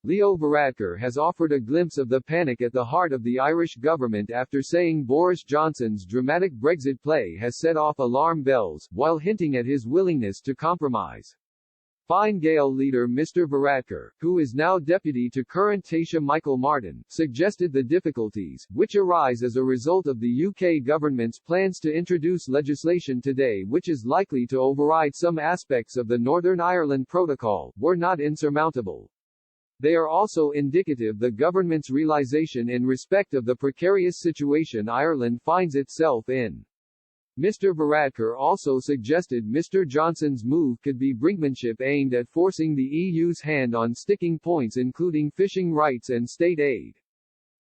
Leo Varadkar has offered a glimpse of the panic at the heart of the Irish government after saying Boris Johnson's dramatic Brexit play has set off alarm bells, while hinting at his willingness to compromise. Fine Gael leader Mr Varadkar, who is now deputy to current Taoiseach Michael Martin, suggested the difficulties, which arise as a result of the UK government's plans to introduce legislation today which is likely to override some aspects of the Northern Ireland Protocol, were not insurmountable. They are also indicative the government's realization in respect of the precarious situation Ireland finds itself in. Mr Varadkar also suggested Mr Johnson's move could be brinkmanship aimed at forcing the EU's hand on sticking points including fishing rights and state aid.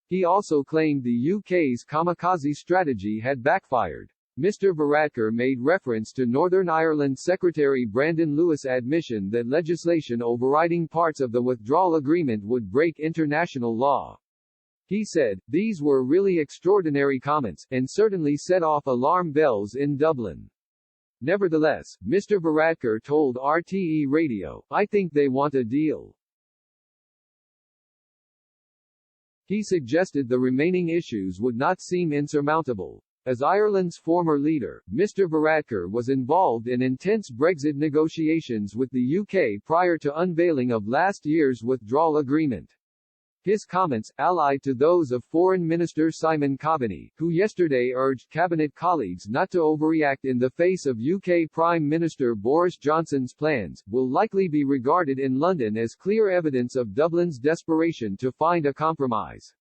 He also claimed the UK's kamikaze strategy had backfired. Mr Varadkar made reference to Northern Ireland Secretary Brandon Lewis' admission that legislation overriding parts of the withdrawal agreement would break international law. He said, "These were really extraordinary comments, and certainly set off alarm bells in Dublin." Nevertheless, Mr Varadkar told RTE Radio, "I think they want a deal." He suggested the remaining issues would not seem insurmountable. As Ireland's former leader, Mr Varadkar was involved in intense Brexit negotiations with the UK prior to unveiling of last year's withdrawal agreement. His comments, allied to those of Foreign Minister Simon Coveney, who yesterday urged cabinet colleagues not to overreact in the face of UK Prime Minister Boris Johnson's plans, will likely be regarded in London as clear evidence of Dublin's desperation to find a compromise.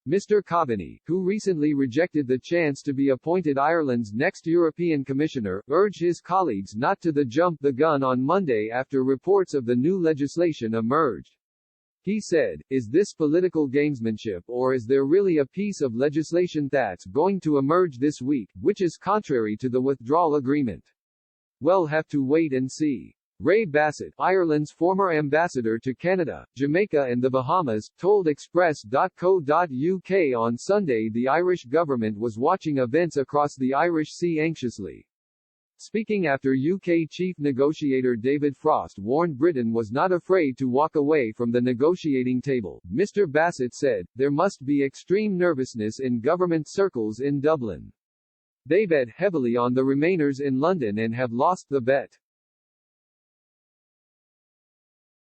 Mr Coveney, who recently rejected the chance to be appointed Ireland's next European Commissioner, urged his colleagues not to jump the gun on Monday after reports of the new legislation emerged. He said, "Is this political gamesmanship or is there really a piece of legislation that's going to emerge this week, which is contrary to the withdrawal agreement? We'll have to wait and see." Ray Bassett, Ireland's former ambassador to Canada, Jamaica and the Bahamas, told Express.co.uk on Sunday the Irish government was watching events across the Irish Sea anxiously. Speaking after UK chief negotiator David Frost warned Britain was not afraid to walk away from the negotiating table, Mr Bassett said, "There must be extreme nervousness in government circles in Dublin. They bet heavily on the Remainers in London and have lost the bet.